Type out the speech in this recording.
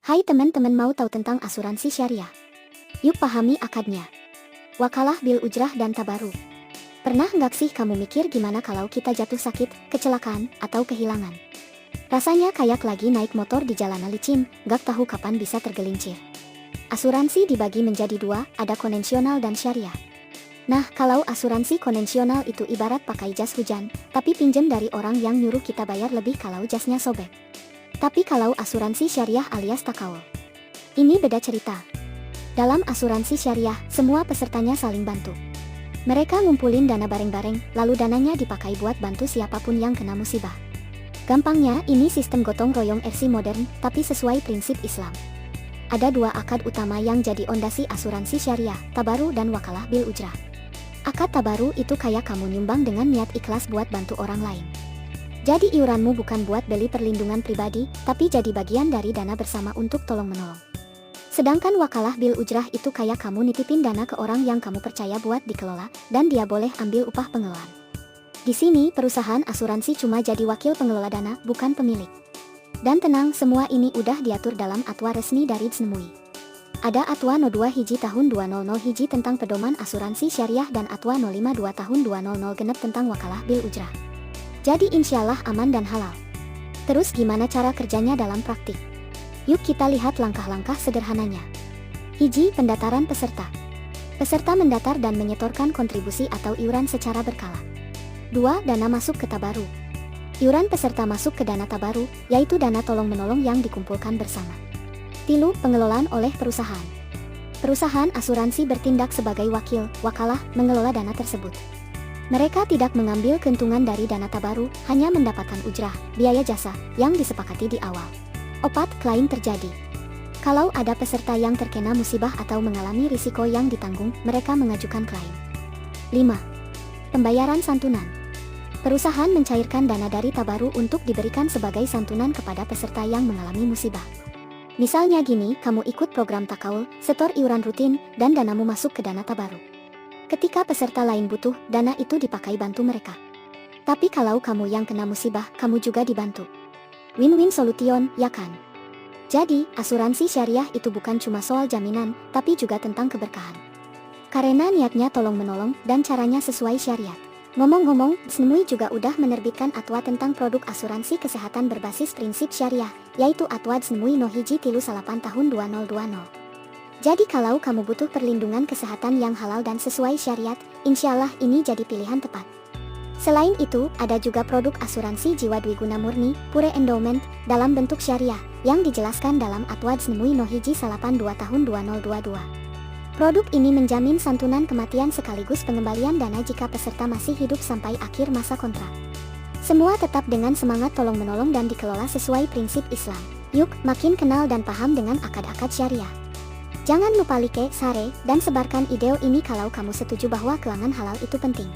Hai teman-teman, mau tahu tentang asuransi syariah? Yuk pahami akadnya. Wakalah bil ujrah dan tabaru. Pernah nggak sih kamu mikir gimana kalau kita jatuh sakit, kecelakaan, atau kehilangan? Rasanya kayak lagi naik motor di jalanan licin, nggak tahu kapan bisa tergelincir. Asuransi dibagi menjadi dua, ada konvensional dan syariah. Nah, kalau asuransi konvensional itu ibarat pakai jas hujan, tapi pinjam dari orang yang nyuruh kita bayar lebih kalau jasnya sobek. Tapi kalau asuransi syariah alias takawul, ini beda cerita. Dalam asuransi syariah, semua pesertanya saling bantu. Mereka ngumpulin dana bareng-bareng, lalu dananya dipakai buat bantu siapapun yang kena musibah. Gampangnya, ini sistem gotong royong versi modern, tapi sesuai prinsip Islam. Ada dua akad utama yang jadi ondasi asuransi syariah, tabaru dan wakalah bil ujrah. Akad tabaru itu kayak kamu nyumbang dengan niat ikhlas buat bantu orang lain. Jadi iuranmu bukan buat beli perlindungan pribadi, tapi jadi bagian dari dana bersama untuk tolong-menolong. Sedangkan wakalah bil ujrah itu kayak kamu nitipin dana ke orang yang kamu percaya buat dikelola, dan dia boleh ambil upah pengelolaan. Di sini, perusahaan asuransi cuma jadi wakil pengelola dana, bukan pemilik. Dan tenang, semua ini udah diatur dalam atwa resmi dari SNMUI. Ada Atwa No 2 Hiji tahun 200 Hiji tentang pedoman asuransi syariah dan Atwa No 52 tahun 200 genep tentang wakalah bil ujrah. Jadi insyaallah aman dan halal. Terus gimana cara kerjanya dalam praktik? Yuk kita lihat langkah-langkah sederhananya. Hiji, pendaftaran peserta. Peserta mendaftar dan menyetorkan kontribusi atau iuran secara berkala. 2. Dana masuk ke tabaru. Iuran peserta masuk ke dana tabaru, yaitu dana tolong-menolong yang dikumpulkan bersama. 3. Pengelolaan oleh perusahaan. Perusahaan asuransi bertindak sebagai wakil, wakalah, mengelola dana tersebut. Mereka tidak mengambil keuntungan dari dana tabaru, hanya mendapatkan ujrah, biaya jasa, yang disepakati di awal. 4. Klaim terjadi. Kalau ada peserta yang terkena musibah atau mengalami risiko yang ditanggung, mereka mengajukan klaim. 5. Pembayaran santunan. Perusahaan mencairkan dana dari tabaru untuk diberikan sebagai santunan kepada peserta yang mengalami musibah. Misalnya gini, kamu ikut program takawul, setor iuran rutin, dan danamu masuk ke dana tabaru. Ketika peserta lain butuh, dana itu dipakai bantu mereka. Tapi kalau kamu yang kena musibah, kamu juga dibantu. Win-win solution, ya kan? Jadi, asuransi syariah itu bukan cuma soal jaminan, tapi juga tentang keberkahan. Karena niatnya tolong-menolong, dan caranya sesuai syariat. Ngomong-ngomong, SNMUI juga udah menerbitkan atwa tentang produk asuransi kesehatan berbasis prinsip syariah, yaitu Atwa SNMUI No Hiji Tilu Salapan tahun 2020. Jadi kalau kamu butuh perlindungan kesehatan yang halal dan sesuai syariat, insyaallah ini jadi pilihan tepat. Selain itu, ada juga produk asuransi jiwa dwiguna murni, pure endowment, dalam bentuk syariah, yang dijelaskan dalam Atwa SNMUI No Hiji Salapan 2 tahun 2022. Produk ini menjamin santunan kematian sekaligus pengembalian dana jika peserta masih hidup sampai akhir masa kontrak. Semua tetap dengan semangat tolong-menolong dan dikelola sesuai prinsip Islam. Yuk, makin kenal dan paham dengan akad-akad syariah. Jangan lupa like, share, dan sebarkan ide ini kalau kamu setuju bahwa keuangan halal itu penting.